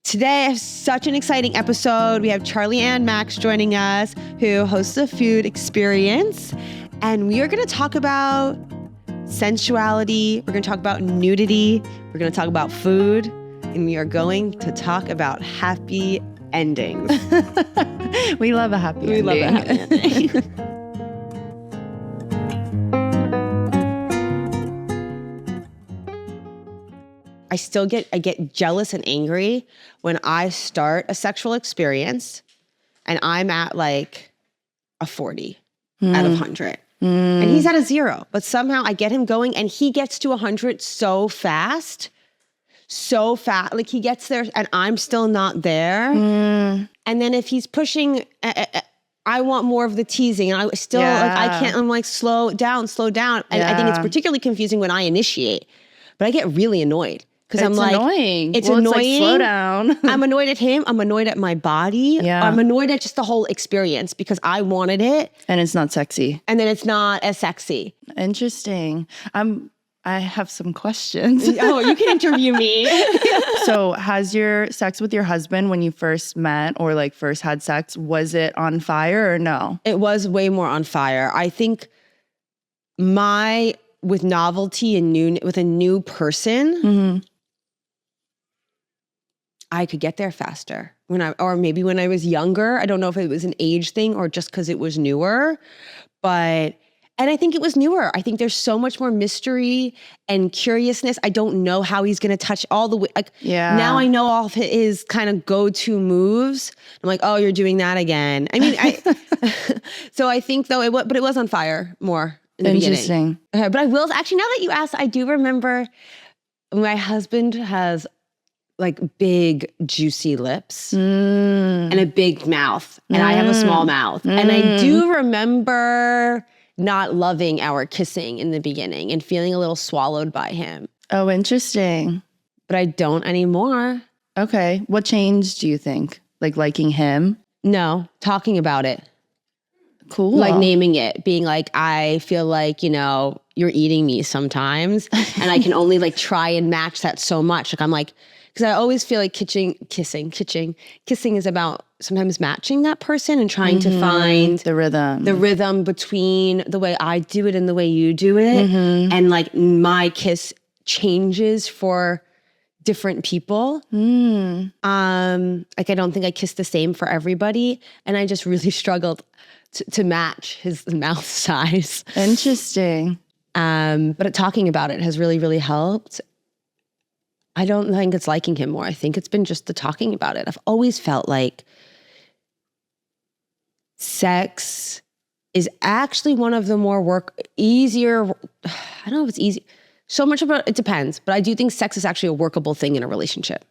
Today, I have such an exciting episode. We have Charlie Ann Max joining us, who hosts the Fude Experience. And we are going to talk about sensuality. We're going to talk about nudity. We're going to talk about food. And we are going to talk about happy endings. We love a happy ending. We love a happy ending. I get jealous and angry when I start a sexual experience and I'm at like a 40 out of 100. And he's at a 0. But somehow I get him going and he gets to 100 so fast. Like he gets there and I'm still not there. And then if he's pushing, I want more of the teasing. And I still, I can't, I'm like, slow down. And I think it's particularly confusing when I initiate. But I get really annoyed. Because I'm like, annoying. It's annoying. It's like, slow down. I'm annoyed at him. I'm annoyed at my body. Yeah. I'm annoyed at just the whole experience because I wanted it. And it's not sexy. And then it's not as sexy. Interesting. I have some questions. Oh, you can interview me. So has your sex with your husband when you first met or like first had sex, was it on fire or no? It was way more on fire. I think with novelty and with a new person, I could get there faster or maybe when I was younger. I don't know if it was an age thing or just because it was newer, and I think it was newer. I think there's so much more mystery and curiousness. I don't know how he's going to touch all the way. Now I know all of his kind of go-to moves. I'm like, oh, you're doing that again. I mean, so I think though, but it was on fire more in the Interesting. beginning. But I will, actually, now that you asked, I do remember my husband has like big juicy lips and a big mouth and I have a small mouth. And I do remember not loving our kissing in the beginning and feeling a little swallowed by him. Oh, interesting. But I don't anymore. Okay. What changed, do you think? Like liking him? No, talking about it. Cool. Like naming it, being like, I feel like, you're eating me sometimes and I can only like try and match that so much. Like I'm like, because I always feel like kissing is about sometimes matching that person and trying to find the rhythm between the way I do it and the way you do it. And like my kiss changes for different people. Like I don't think I kiss the same for everybody. And I just really struggled to match his mouth size. Interesting. But talking about it has really, really helped. I don't think it's liking him more. I think it's been just the talking about it. I've always felt like sex is actually one of the more easier. I don't know if it's easy. So much about it depends, but I do think sex is actually a workable thing in a relationship.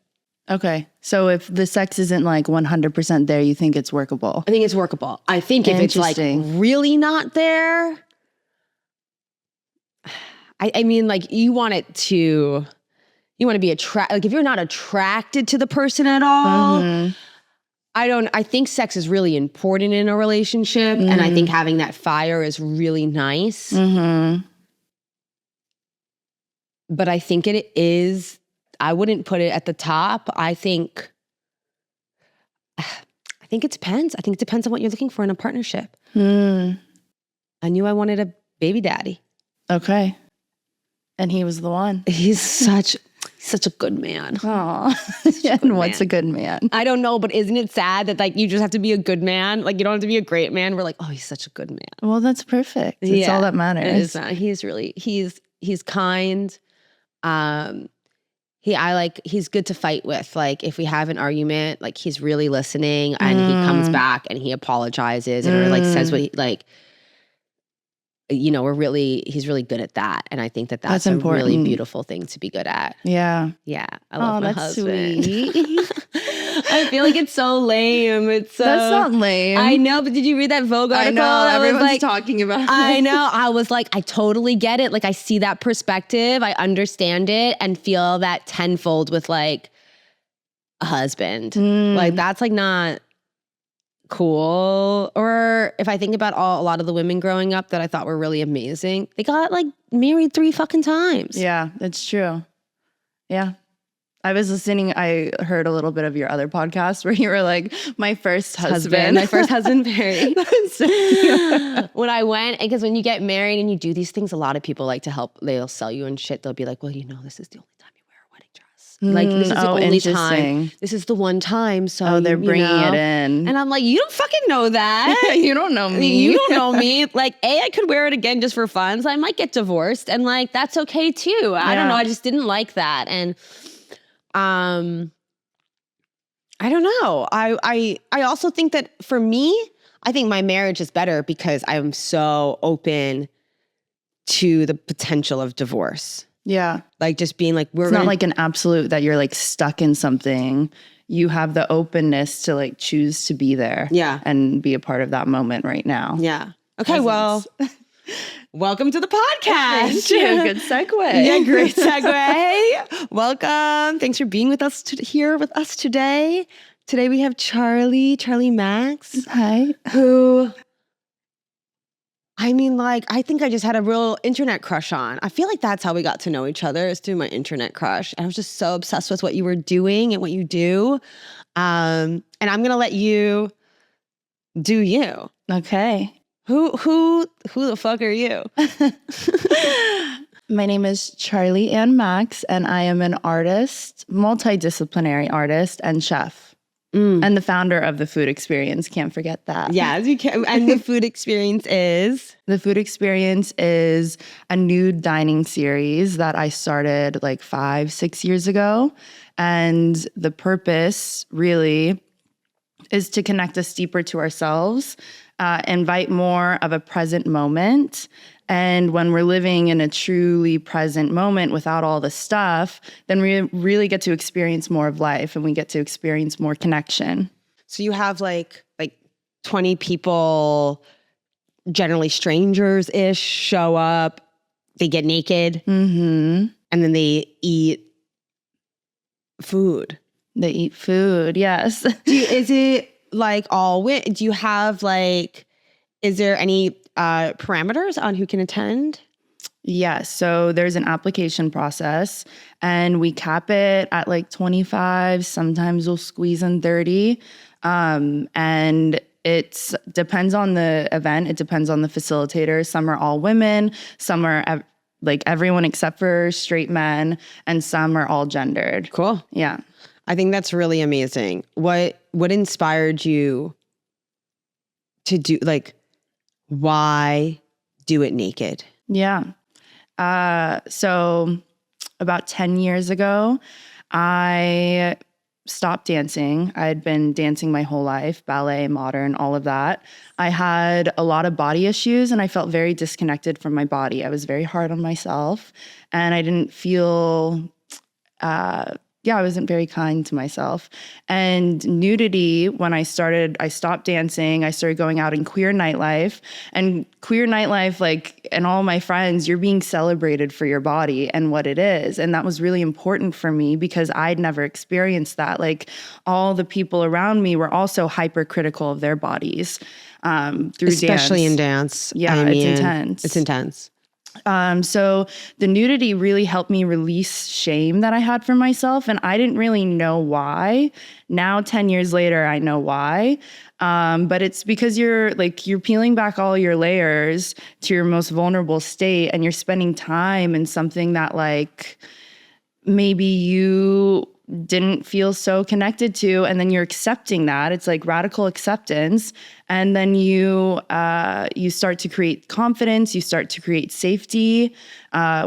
Okay. So if the sex isn't like 100% there, you think it's workable? I think it's workable. I think if it's like really not there, I mean, like you want to be attracted. Like if you're not attracted to the person at all, I think sex is really important in a relationship. And I think having that fire is really nice. But I think it is, I wouldn't put it at the top. I think it depends. I think it depends on what you're looking for in a partnership. I knew I wanted a baby daddy. Okay. And he was the one. He's such a good man. Aw. And what's a good man? I don't know, but isn't it sad that like you just have to be a good man? Like you don't have to be a great man. We're like, oh, he's such a good man. Well, that's perfect. It's all that matters. He's kind. He's good to fight with. Like if we have an argument, like he's really listening and he comes back and he apologizes and like says what he like. He's really good at that. And I think that that's a really beautiful thing to be good at. Yeah. Yeah. I love my husband. Sweet. I feel like it's so lame. That's not lame. I know, but did you read that Vogue article? I know, everyone's talking about it. I know. I was like, I totally get it. Like I see that perspective. I understand it and feel that tenfold with like a husband. Like that's like not cool. Or if I think about a lot of the women growing up that I thought were really amazing, they got like married 3 fucking times. Yeah, that's true. Yeah. I was listening. I heard a little bit of your other podcast where you were like, my first husband. My first husband, Barry. When I went, because when you get married and you do these things, a lot of people like to help. They'll sell you and shit. They'll be like, well, this is the only time you wear a wedding dress. Like, this is the only time. This is the one time. So they're bringing it in. And I'm like, you don't fucking know that. You don't know me. You don't know me. Like, I could wear it again just for fun. So I might get divorced. And like, that's okay too. I don't know. I just didn't like that. And I don't know. I also think that for me, I think my marriage is better because I'm so open to the potential of divorce. Yeah. Like just being like, it's not like an absolute that you're like stuck in something. You have the openness to like choose to be there. Yeah. And be a part of that moment right now. Yeah. Okay. Well, welcome to the podcast. Thank you. Good segue. Yeah, great segue. Welcome. Thanks for being with us here with us today. Today we have Charlie Max. Hi. Who, I mean, like, I think I just had a real internet crush on. I feel like that's how we got to know each other, is through my internet crush. And I was just so obsessed with what you were doing and what you do. And I'm going to let you do you. Okay. Who the fuck are you? My name is Charlie Ann Max, and I am an artist, multidisciplinary artist, and chef. And the founder of the Fude Experience. Can't forget that. Yeah, you can. And the Fude Experience is? The Fude Experience is a nude dining series that I started like 5-6 years ago. And the purpose really is to connect us deeper to ourselves, invite more of a present moment. And when we're living in a truly present moment without all the stuff, then we really get to experience more of life and we get to experience more connection. So you have like 20 people, generally strangers-ish, show up, they get naked, and then they eat food. They eat food, yes. Is it like do you have like, is there any parameters on who can attend? Yes. So there's an application process and we cap it at like 25. Sometimes we'll squeeze in 30. And it depends on the event. It depends on the facilitator. Some are all women. Some are like everyone except for straight men. And some are all gendered. Cool. Yeah. I think that's really amazing. What inspired you to do, like, why do it naked? Yeah. So about 10 years ago, I stopped dancing. I had been dancing my whole life, ballet, modern, all of that. I had a lot of body issues and I felt very disconnected from my body. I was very hard on myself and I didn't feel I wasn't very kind to myself. And nudity, when I stopped dancing, I started going out in queer nightlife. And queer nightlife, like, and all my friends, you're being celebrated for your body and what it is. And that was really important for me because I'd never experienced that. Like, all the people around me were also hypercritical of their bodies through Especially dance. In dance. Yeah, it's intense. It's intense. So the nudity really helped me release shame that I had for myself. And I didn't really know why. Now, 10 years later, I know why. But it's because you're peeling back all your layers to your most vulnerable state and you're spending time in something that like maybe you didn't feel so connected to, and then you're accepting that. It's like radical acceptance. And then you start to create confidence, you start to create safety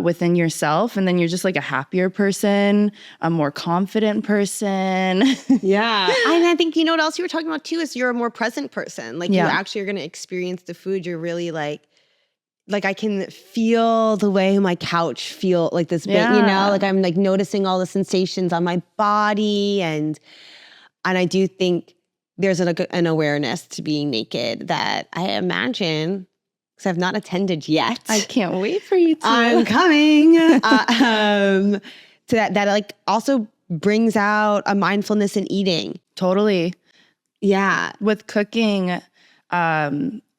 within yourself, and then you're just like a happier person, a more confident person. Yeah. And I think, you know what else you were talking about too, is you're a more present person. Like you actually are going to experience the food. You're really like I can feel the way my couch feel like this big, you know, like I'm like noticing all the sensations on my body. And I do think there's an awareness to being naked that I imagine, because I've not attended yet. I can't wait for you to. I'm coming. To that like also brings out a mindfulness in eating. Totally. Yeah. With cooking,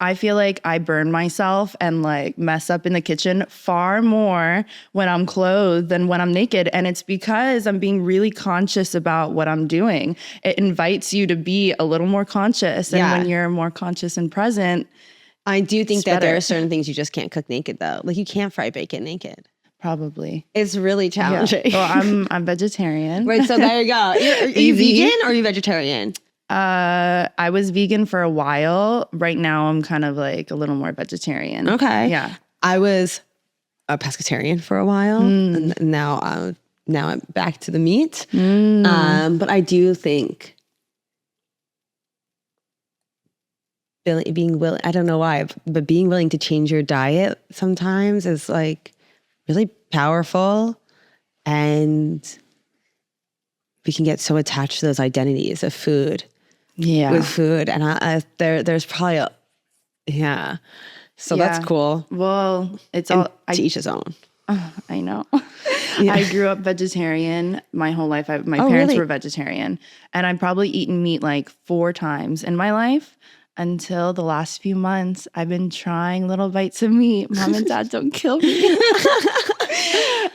I feel like I burn myself and like mess up in the kitchen far more when I'm clothed than when I'm naked. And it's because I'm being really conscious about what I'm doing. It invites you to be a little more conscious. And when you're more conscious and present, I do think that there are certain things you just can't cook naked though. Like you can't fry bacon naked. Probably. It's really challenging. Yeah. Well, I'm vegetarian. Right, so there you go. Are you vegan or are you vegetarian? I was vegan for a while. Right now, I'm kind of like a little more vegetarian. Okay. Yeah. I was a pescatarian for a while, and now I'm back to the meat. But I do think being willing, I don't know why, but being willing to change your diet sometimes is like really powerful, and we can get so attached to those identities of food. Yeah. With food, and there's probably so that's cool. Well, it's And all to each his own. I know. I grew up vegetarian my whole life. My parents were vegetarian, and I've probably eaten meat like 4 times in my life until the last few months. I've been trying little bites of meat. Mom and Dad, don't kill me.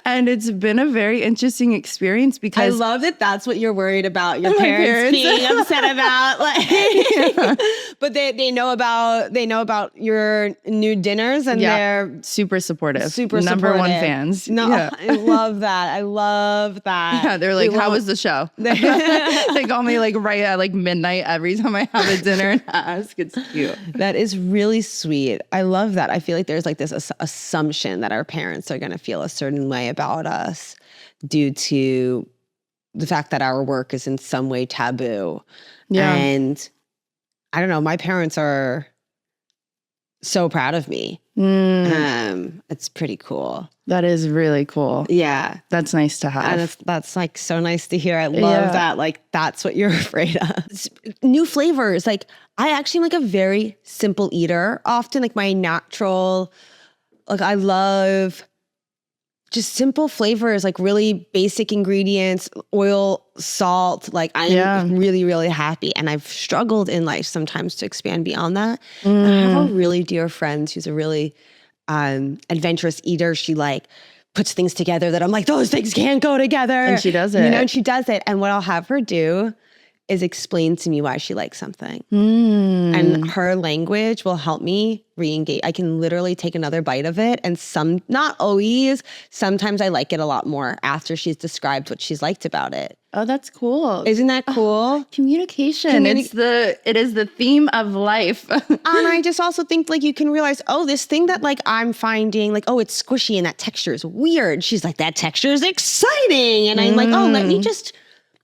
And it's been a very interesting experience because I love that that's what you're worried about, your parents being upset about. Like, but they know about your new dinners, and they're super supportive. Number supportive. 1 fans. No, I love that. I love that. Yeah, they're like, how was the show? They call me like right at like midnight every time I have a dinner and ask. It's cute. That is really sweet. I love that. I feel like there's like this assumption that our parents are going to feel a certain way about us due to the fact that our work is in some way taboo. Yeah. And I don't know, my parents are so proud of me. It's pretty cool. That is really cool. Yeah. That's nice to have. And that's like so nice to hear. I love that. Like that's what you're afraid of. New flavors. Like I actually am like a very simple eater. Often like my natural, like I love just simple flavors, like really basic ingredients, oil, salt. Like I'm really, really happy. And I've struggled in life sometimes to expand beyond that. I have a really dear friend who's a really adventurous eater. She like puts things together that I'm like, those things can't go together. And she does it. You know, and she does it. And what I'll have her do is explain to me why she likes something. And her language will help me re-engage. I can literally take another bite of it. And not always, sometimes I like it a lot more after she's described what she's liked about it. Oh, that's cool. Isn't that cool? Communication. It is the theme of life. And I just also think like you can realize, oh, this thing that like I'm finding like, oh, it's squishy and that texture is weird. She's like, that texture is exciting. And I'm like, oh,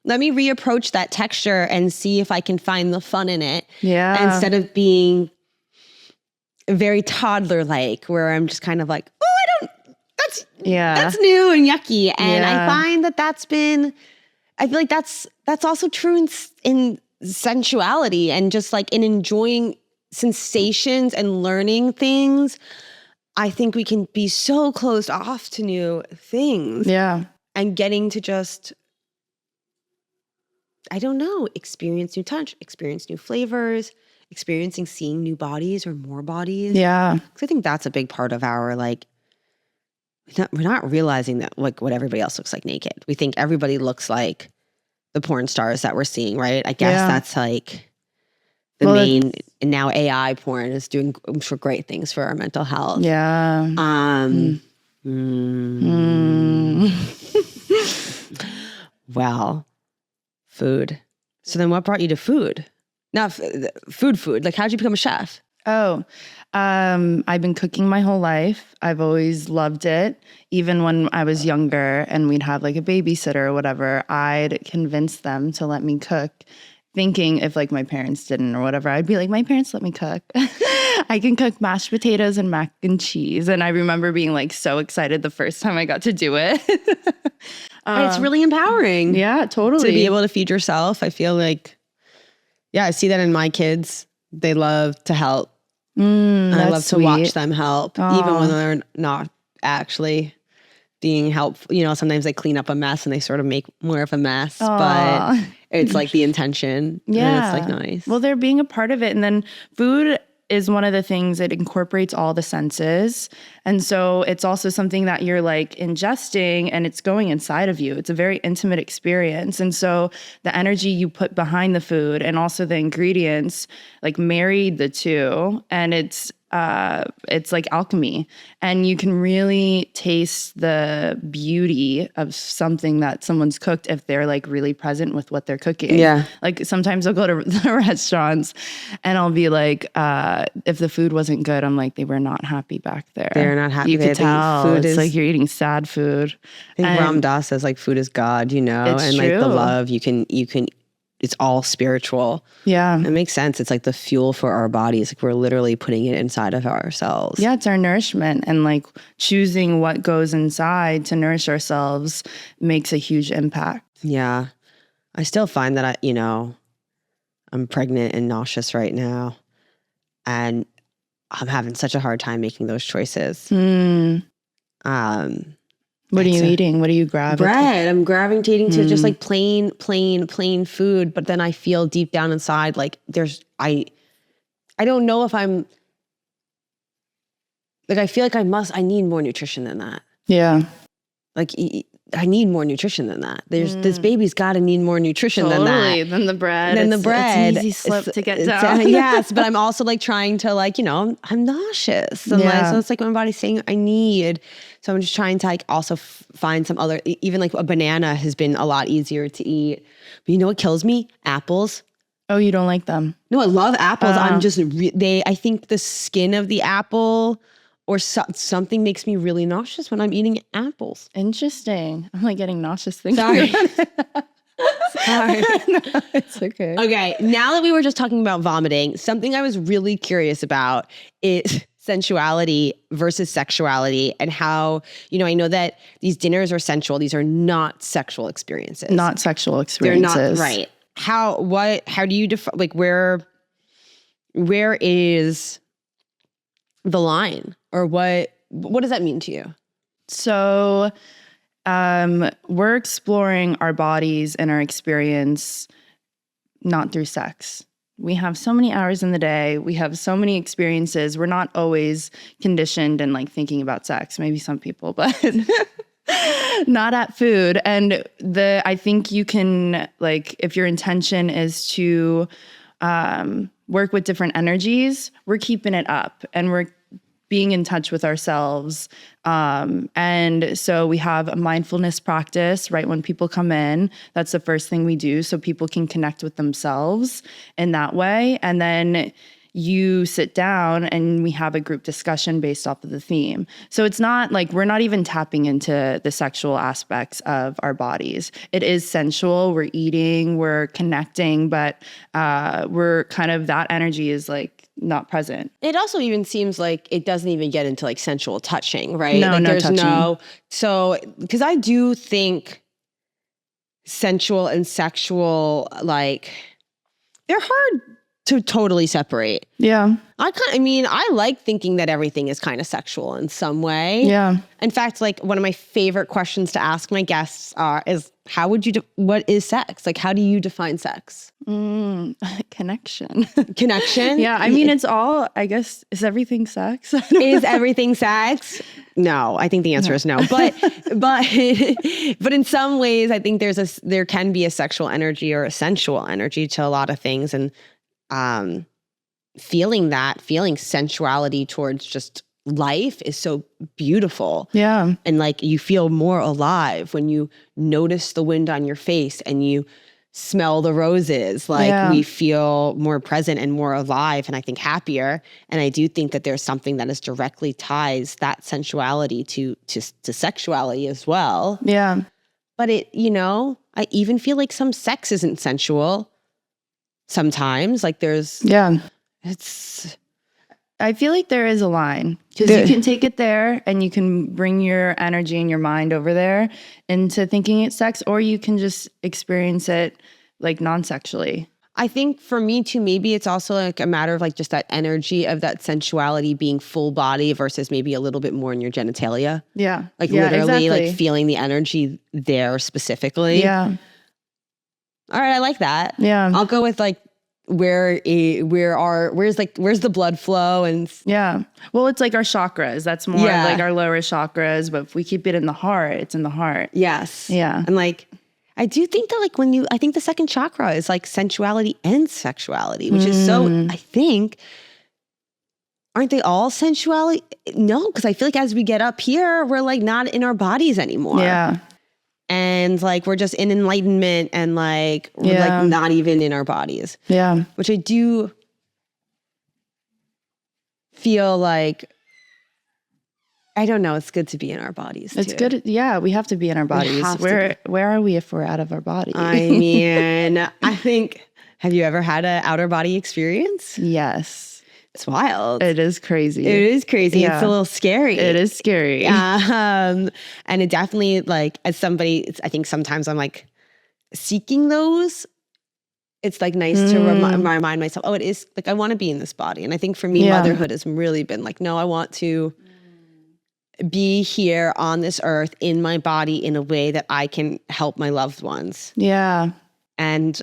let me reapproach that texture and see if I can find the fun in it. Yeah. Instead of being very toddler-like, where I'm just kind of like, oh, that's new and yucky. And I find I feel like that's also true in sensuality and just like in enjoying sensations and learning things. I think we can be so closed off to new things. Yeah. And getting to just, I don't know, experience new touch, experience new flavors, experiencing seeing new bodies or more bodies. Yeah. Because I think that's a big part of our like, we're not realizing that like what everybody else looks like naked. We think everybody looks like the porn stars that we're seeing, right? I guess that's like the main, and now AI porn is doing, I'm sure, great things for our mental health. Yeah. Well, food. So then what brought you to food? Now, food. Like, how'd you become a chef? Oh, I've been cooking my whole life. I've always loved it. Even when I was younger and we'd have like a babysitter or whatever, I'd convince them to let me cook, thinking if like my parents didn't or whatever, I'd be like, my parents let me cook. I can cook mashed potatoes and mac and cheese. And I remember being like so excited the first time I got to do it. It's really empowering. Yeah, totally. To be able to feed yourself. I feel like, I see that in my kids. They love to help. I love to watch them help, even when they're not actually being helpful. You know, sometimes they clean up a mess and they sort of make more of a mess, but it's like the intention. Yeah. And it's like nice. Well, they're being a part of it. And then food is one of the things, it incorporates all the senses. And so it's also something that you're like ingesting and it's going inside of you. It's a very intimate experience. And so the energy you put behind the food and also the ingredients like married the two, and it's like alchemy, and you can really taste the beauty of something that someone's cooked if they're like really present with what they're cooking. Yeah. Like sometimes I'll go to the restaurants and I'll be like, if the food wasn't good, I'm like, they were not happy back there. They're not happy. You can tell. Food It's is like you're eating sad food. I think Ram Dass says like food is God, you know, It's and true. like the love you can. It's all spiritual. Yeah. It makes sense. It's like the fuel for our bodies. Like we're literally putting it inside of ourselves. Yeah, it's our nourishment, and like choosing what goes inside to nourish ourselves makes a huge impact. Yeah. I still find that I'm pregnant and nauseous right now, and I'm having such a hard time making those choices. What are you eating? What are you grabbing? Bread. I'm gravitating to just like plain food. But then I feel deep down inside, like I don't know if I'm, like, I feel like I need more nutrition than that. Yeah. Like I need more nutrition than that. This baby's got to need more nutrition than that. Than the bread. It's an easy slip to get down. Yes, but I'm also like trying to like, I'm nauseous. And like, so it's like my body's saying I need. So I'm just trying to like also find some other, even like a banana has been a lot easier to eat. But you know what kills me? Apples. Oh, you don't like them? No, I love apples. I'm just, I think the skin of the apple or something makes me really nauseous when I'm eating apples. Interesting. I'm like getting nauseous thinking. Sorry. Sorry. No, it's okay. Okay, now that we were just talking about vomiting, something I was really curious about is sensuality versus sexuality, and how, I know that these dinners are sensual. These are not sexual experiences. Not sexual experiences. They're not, right. How do you define, like, where is the line, or what does that mean to you? So we're exploring our bodies and our experience not through sex. We have so many hours in the day. We have so many experiences. We're not always conditioned and like thinking about sex. Maybe some people, but not at Füde. And I think you can, like, if your intention is to work with different energies, we're keeping it up and we're being in touch with ourselves. And so we have a mindfulness practice right when people come in. That's the first thing we do so people can connect with themselves in that way. And then you sit down and we have a group discussion based off of the theme. So it's not like we're not even tapping into the sexual aspects of our bodies. It is sensual. We're eating, we're connecting, but we're kind of, that energy is like not present. It also even seems like it doesn't even get into like sensual touching, right? No, like no there's touching. So because I do think sensual and sexual, like, they're hard to totally separate. Yeah. I like thinking that everything is kind of sexual in some way. Yeah. In fact, like, one of my favorite questions to ask my guests is, what is sex? Like, how do you define sex? Connection. Connection? Yeah. I mean, it's all, I guess, is everything sex? Is everything sex? No, I think the answer is no. But in some ways, I think there can be a sexual energy or a sensual energy to a lot of things, and feeling sensuality towards just life is so beautiful. Yeah. And like, you feel more alive when you notice the wind on your face and you smell the roses. Like, we feel more present and more alive, and I think happier. And I do think that there's something that is directly ties that sensuality to sexuality as well. Yeah. But I even feel like some sex isn't sensual sometimes. Like, I feel like there is a line, because you can take it there and you can bring your energy and your mind over there into thinking it's sex, or you can just experience it like non-sexually. I think for me too, maybe it's also like a matter of like just that energy of that sensuality being full body versus maybe a little bit more in your genitalia. Yeah. Like, yeah, literally exactly. like feeling the energy there specifically. Yeah. All right. I like that. Yeah. I'll go with like where's the blood flow and Yeah. Well, it's like our chakras. That's more Yeah. like our lower chakras, but if we keep it in the heart, it's in the heart. yes. Yeah. And like I do think that like I think the second chakra is like sensuality and sexuality, which is so, I think, aren't they all sensuality? No, because I feel like as we get up here, we're like not in our bodies anymore. Yeah. And like we're just in enlightenment and like we're Yeah. like not even in our bodies. Yeah. Which I do feel like, I don't know, it's good to be in our bodies It's too. good. Yeah. We have to be in our bodies. have to Where are we if we're out of our body? I mean, I think, have you ever had an outer body experience? Yes. It's wild. It is crazy. It is crazy. Yeah. It's a little scary. It is scary. And it definitely, like, as somebody, I think sometimes I'm like seeking those. It's like nice to remind myself, oh, it is like, I want to be in this body. And I think for me, motherhood has really been like, no, I want to be here on this earth in my body in a way that I can help my loved ones. Yeah. And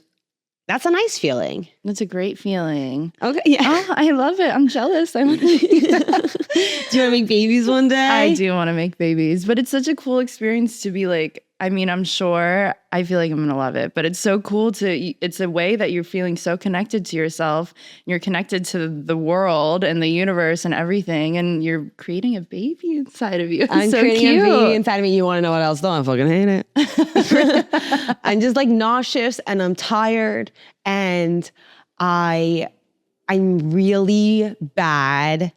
that's a nice feeling. That's a great feeling. Okay. Yeah. Oh, I love it. I'm jealous. I want to. Do you want to make babies one day? I do want to make babies, but it's such a cool experience to be like, I mean, I'm sure I feel like I'm going to love it, but it's so cool it's a way that you're feeling so connected to yourself. You're connected to the world and the universe and everything. And you're creating a baby inside of you. It's I'm so creating cute. a baby inside of me. You want to know what else though? I fucking hate it. I'm just like nauseous and I'm tired and I'm really bad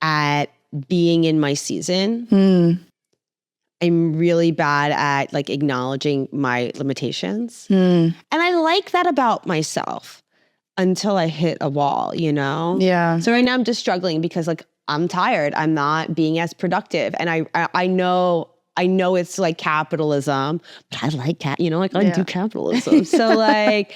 at being in my season. I'm really bad at like acknowledging my limitations. And I like that about myself until I hit a wall, you know? Yeah. So right now I'm just struggling because like I'm tired. I'm not being as productive. And I know it's like capitalism, but I like I do capitalism. So like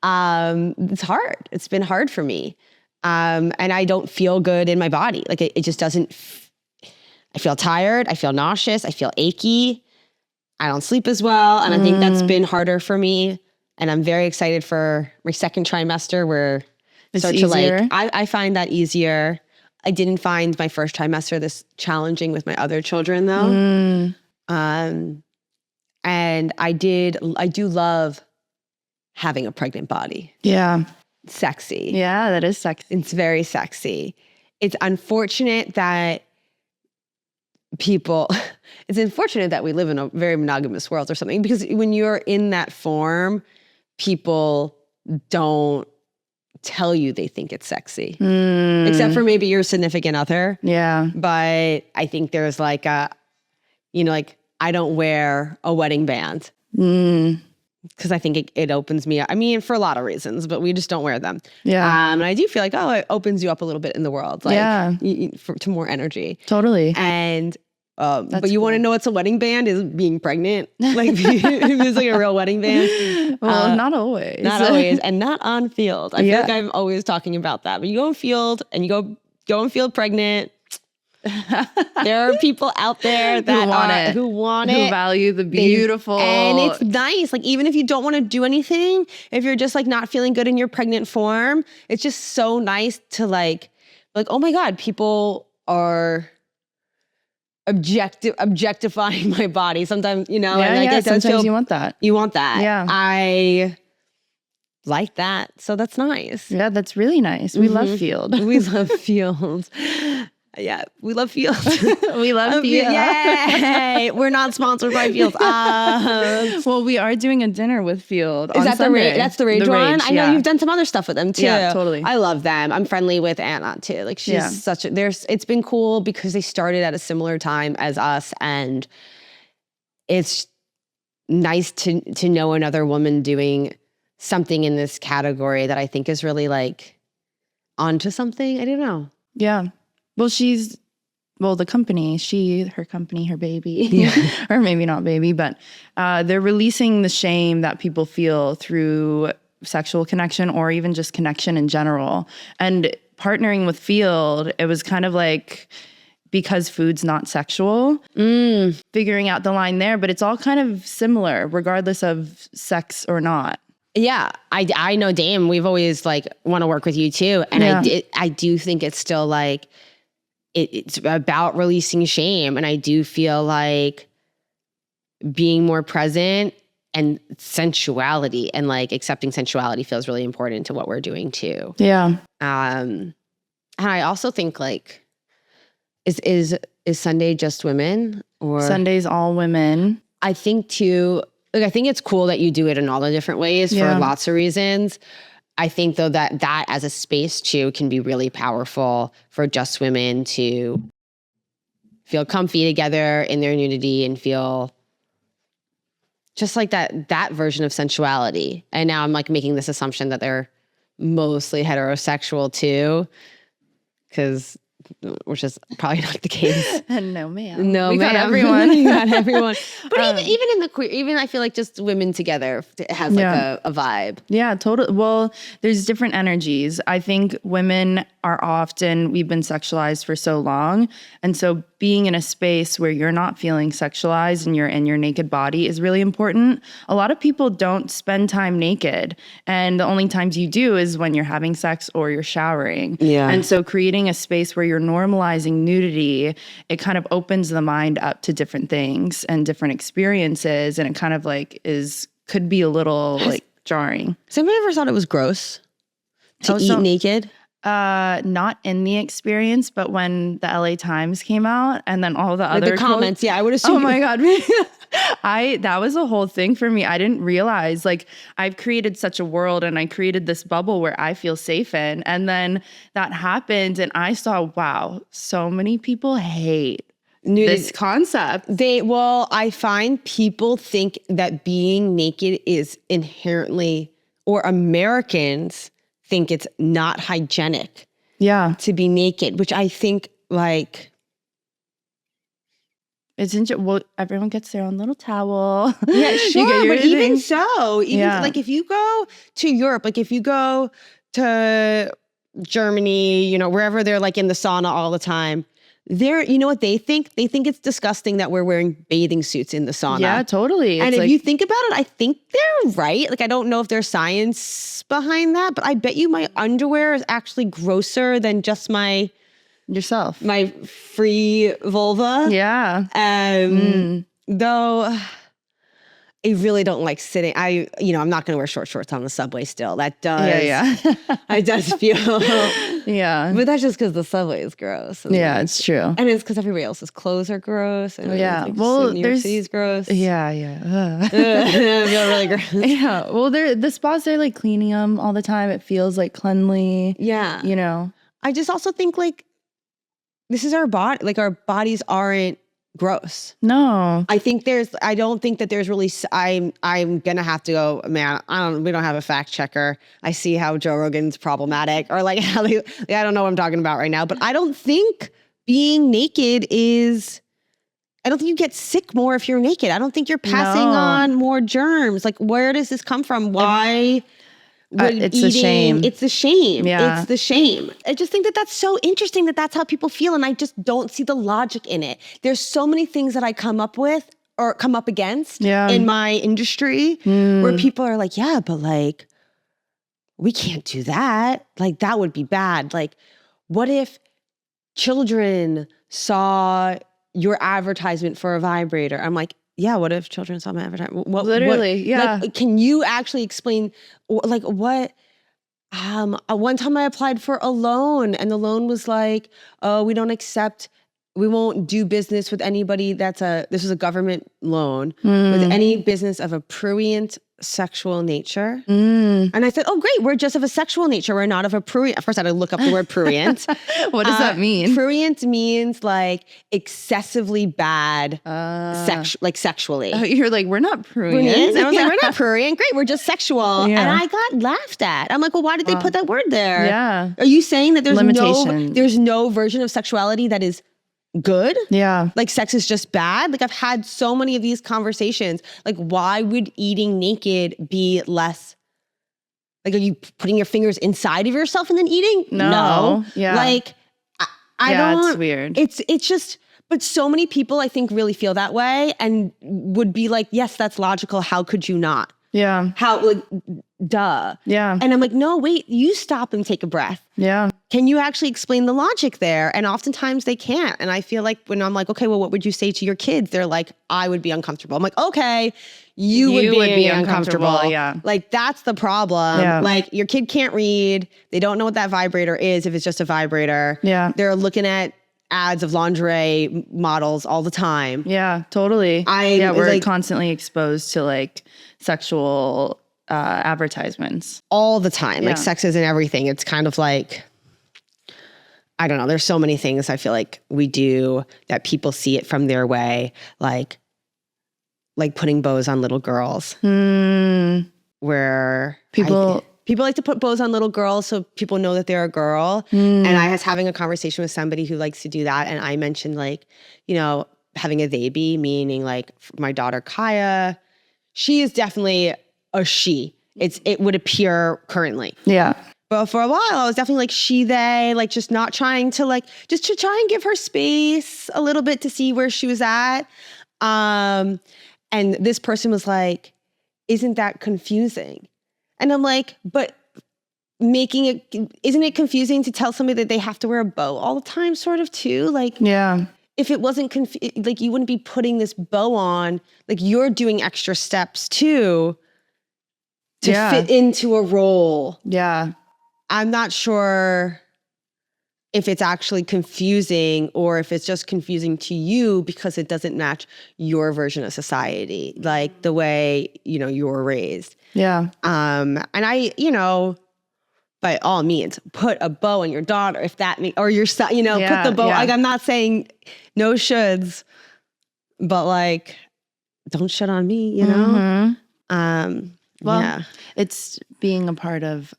it's hard. It's been hard for me. And I don't feel good in my body. Like it just doesn't I feel tired. I feel nauseous. I feel achy. I don't sleep as well. And I think that's been harder for me. And I'm very excited for my second trimester where It's easier. I find that easier. I didn't find my first trimester this challenging with my other children though. And I do love having a pregnant body. Yeah. It's sexy. Yeah, that is sexy. It's very sexy. It's unfortunate that it's unfortunate that we live in a very monogamous world or something, because when you're in that form, people don't tell you they think it's sexy, except for maybe your significant other. Yeah. But I think there's like I don't wear a wedding band because I think it opens me up. I mean, for a lot of reasons, but we just don't wear them. Yeah. And I do feel like, it opens you up a little bit in the world, like to more energy. Totally. And but you want to know what's a wedding band is being pregnant. Like it's like a real wedding band. Well, not always. Not always, and not on field. I feel like I'm always talking about that. But you go on field and you go on field pregnant. There are people out there that who want it, who value the beautiful, and it's nice. Like even if you don't want to do anything, if you're just like not feeling good in your pregnant form, it's just so nice to like, oh my God, people are objectifying my body. Sometimes, and sometimes you want that. You want that. Yeah. I like that. So that's nice. Yeah, that's really nice. We love field. We love fields. Yeah, we love fields. We love field. Yay! We're not sponsored by fields. Well, we are doing a dinner with Field. Is that Sunday. That's the Rage one? I know you've done some other stuff with them too. Yeah, totally. I love them. I'm friendly with Anna too. Like she's it's been cool because they started at a similar time as us, and it's nice to know another woman doing something in this category that I think is really like onto something. I don't know. Yeah. Well, the company, her company, her baby, or maybe not baby, but they're releasing the shame that people feel through sexual connection or even just connection in general. And partnering with Field, it was kind of like, because food's not sexual, figuring out the line there, but it's all kind of similar regardless of sex or not. Yeah, I know, Dame. We've always like want to work with you too, and I do think it's still like it's about releasing shame, and I do feel like being more present and sensuality and like accepting sensuality feels really important to what we're doing too. Yeah. And I also think like is Sunday just women or Sunday's all women? I think too. Like, I think it's cool that you do it in all the different ways for lots of reasons. I think though that as a space too can be really powerful for just women to feel comfy together in their nudity and feel just like that version of sensuality. And now I'm like making this assumption that they're mostly heterosexual too, which is probably not the case. No, ma'am. No, we ma'am. got everyone. We got everyone. But even in the queer, even I feel like just women together has like a vibe. Yeah, totally. Well, there's different energies. I think women are often, we've been sexualized for so long. And so being in a space where you're not feeling sexualized and you're in your naked body is really important. A lot of people don't spend time naked. And the only times you do is when you're having sex or you're showering. Yeah. And so creating a space where you're normalizing nudity, it kind of opens the mind up to different things and different experiences. And it kind of like could be a little like jarring. Has anybody ever thought it was gross to eat naked? Not in the experience, but when the LA Times came out and then all the other the comments, I would assume. Oh my God. That was a whole thing for me. I didn't realize, like, I've created such a world and I created this bubble where I feel safe in. And then that happened and I saw, wow, so many people hate this concept. I find people think that being naked is inherently, or Americans think it's not hygienic to be naked, which I think like it's well, everyone gets their own little towel. Yeah, sure, but even so, like if you go to Europe, like if you go to Germany, you know, wherever they're like in the sauna all the time, you know what they think? They think it's disgusting that we're wearing bathing suits in the sauna. Yeah, totally. And if you think about it, I think they're right. Like, I don't know if there's science behind that, but I bet you my underwear is actually grosser than just my free vulva. Yeah. Though I really don't like sitting. I'm not going to wear short shorts on the subway still. That does. It does feel. Yeah. But that's just because the subway is gross. Yeah, it's true. And it's because everybody else's clothes are gross. And New York City's gross. Yeah. I feel really gross. Yeah. Well, the spas, they're like cleaning them all the time. It feels like cleanly. Yeah. You know. I just also think like this is our body. Like our bodies aren't gross. No. I don't think that there's really, I'm going to have to go, man, we don't have a fact checker. I see how Joe Rogan's problematic or like how I don't know what I'm talking about right now, but I don't think being naked I don't think you get sick more if you're naked. I don't think you're passing on more germs. Like, where does this come from? Why? It's the shame. It's the shame. Yeah. It's the shame. I just think that that's so interesting that that's how people feel. And I just don't see the logic in it. There's so many things that I come up with or come up against in my industry where people are like, yeah, but like, we can't do that. Like, that would be bad. Like, what if children saw your advertisement for a vibrator? I'm like, yeah, what if children saw my advertisement? Yeah. Like, can you actually explain, like, what? One time I applied for a loan, and the loan was like, oh, we won't do business with anybody this was a government loan, with any business of a prurient sexual nature. And I said, oh, great, we're just of a sexual nature. We're not of a prurient. First, I had to look up the word prurient. What does that mean? Prurient means like excessively bad sexually. You're like, we're not prurient. And I was like, we're not prurient. Great, we're just sexual. Yeah. And I got laughed at. I'm like, well, why did they put that word there? Yeah. Are you saying that Limitation. there's no version of sexuality that is good? Yeah. Like, sex is just bad? Like, I've had so many of these conversations. Like, why would eating naked be less? Like, are you putting your fingers inside of yourself and then eating? No. Yeah. Like, I don't. It's weird. It's just, but so many people I think really feel that way and would be like, yes, that's logical. How could you not? Yeah. How, like, duh. Yeah. And I'm like, no, wait, you stop and take a breath. Yeah. Can you actually explain the logic there? And oftentimes they can't. And I feel like when I'm like, okay, well, what would you say to your kids? They're like, I would be uncomfortable. I'm like, okay, you would be uncomfortable. Yeah. Like, that's the problem. Yeah. Like, your kid can't read. They don't know what that vibrator is if it's just a vibrator. Yeah. They're looking at ads of lingerie models all the time. Yeah, totally. We're like, constantly exposed to like sexual advertisements. all the time. Like, sex isn't everything. It's kind of like, I don't know. There's so many things I feel like we do that people see it from their way, like putting bows on little girls, where people like to put bows on little girls so people know that they're a girl. And I was having a conversation with somebody who likes to do that, and I mentioned, like, you know, having a baby, meaning like my daughter Kaya, she is definitely a she. It would appear currently. Yeah. But for a while, I was definitely like she, they, like, just not trying to, like, just to try and give her space a little bit to see where she was at. And this person was like, isn't that confusing? And I'm like, but isn't it confusing to tell somebody that they have to wear a bow all the time, sort of, too? Like, yeah. If it wasn't like, you wouldn't be putting this bow on. Like, you're doing extra steps too to fit into a role. Yeah. I'm not sure if it's actually confusing or if it's just confusing to you because it doesn't match your version of society, like the way, you know, you were raised. Yeah. And I, you know, by all means, put a bow on your daughter if that means, or your son, you know, put the bow. Like, I'm not saying no shoulds, but like, don't shit on me, you know? Well, it's being a part of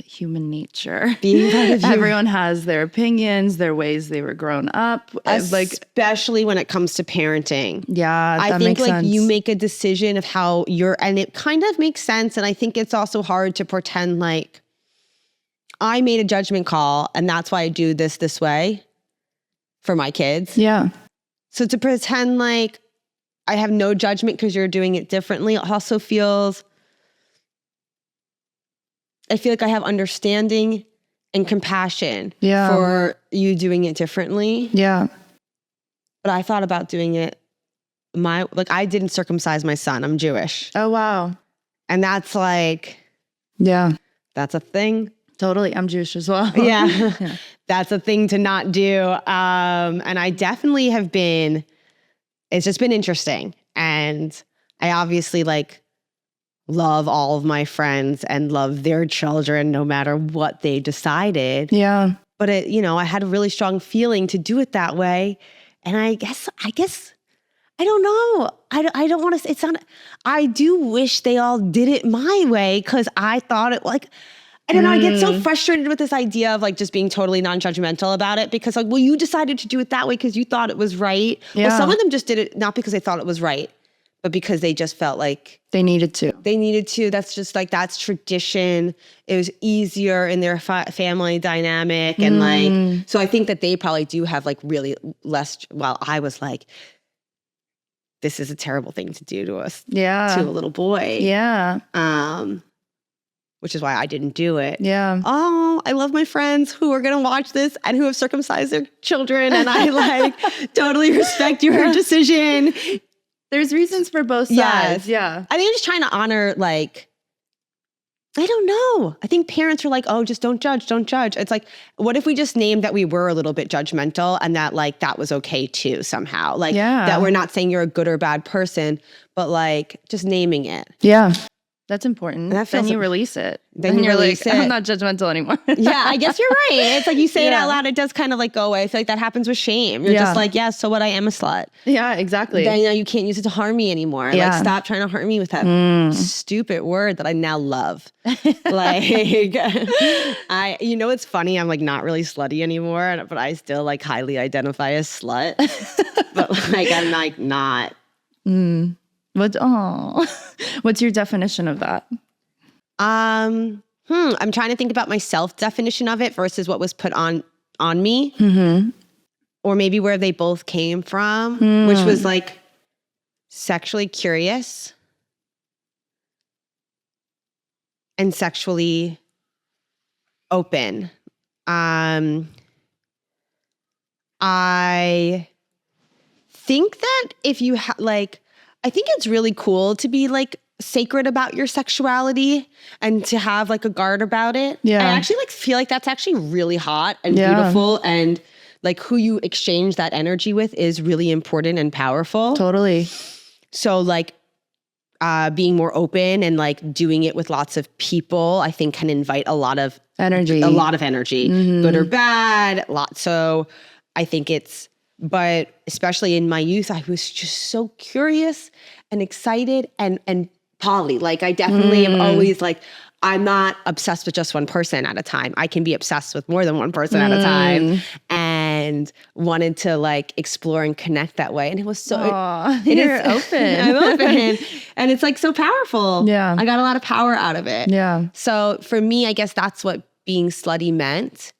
human nature. Being part of Everyone has their opinions, their ways they were grown up. Especially when it comes to parenting. Yeah, I that think makes like sense. you make a decision of how and it kind of makes sense. And I think it's also hard to pretend like I made a judgment call and that's why I do this way for my kids. Yeah. So to pretend like I have no judgment because you're doing it differently also feels... I feel like I have understanding and compassion for you doing it differently. Yeah. But I thought about doing it I didn't circumcise my son. I'm Jewish. Oh, wow. And that's like... Yeah. That's a thing. Totally. I'm Jewish as well. Yeah. That's a thing to not do. And I definitely have been... It's just been interesting. And I obviously love all of my friends and love their children no matter what they decided. Yeah. But it, you know, I had a really strong feeling to do it that way. And I guess I don't know. I don't want to, it's not, I do wish they all did it my way because I thought it like, I don't know, I get so frustrated with this idea of like just being totally non-judgmental about it because like, well, you decided to do it that way because you thought it was right. Yeah. Well, some of them just did it not because they thought it was right, but because they just felt like they needed to. That's just like, that's tradition. It was easier in their family dynamic. And like, so I think that they probably do have like really less, while I was like, this is a terrible thing to do to us, to a little boy. Yeah. Which is why I didn't do it. Yeah. Oh, I love my friends who are going to watch this and who have circumcised their children. And I like totally respect your decision. There's reasons for both sides. Yes. Yeah. I think I'm just trying to honor, like, I don't know. I think parents are like, oh, just don't judge, don't judge. It's like, what if we just named that we were a little bit judgmental and that like that was okay too somehow? Like that we're not saying you're a good or bad person, but like just naming it. Yeah. That's important. And that feels then you release it. Then you're like, I'm not judgmental anymore. Yeah, I guess you're right. It's like you say it out loud, it does kind of like go away. I feel like that happens with shame. You're just like, yeah, so what, I am a slut. Yeah, exactly. Then you can't use it to harm me anymore. Yeah. Like stop trying to harm me with that stupid word that I now love. Like it's funny, I'm like not really slutty anymore, but I still like highly identify as slut. But like I'm like not. What's your definition of that? I'm trying to think about my self definition of it versus what was put on me. Or maybe where they both came from, which was like sexually curious. and sexually open. I think that if you I think it's really cool to be like sacred about your sexuality and to have like a guard about it. Yeah. I actually like feel like that's actually really hot and beautiful, and like who you exchange that energy with is really important and powerful. Totally. So like being more open and like doing it with lots of people, I think can invite a lot of energy, good or bad. So I think but especially in my youth, I was just so curious and excited and poly. Like I definitely am always like, I'm not obsessed with just one person at a time. I can be obsessed with more than one person at a time, and wanted to like explore and connect that way. And it was so, you're open. I'm open. And it's like so powerful. Yeah. I got a lot of power out of it. Yeah. So for me, I guess that's what being slutty meant.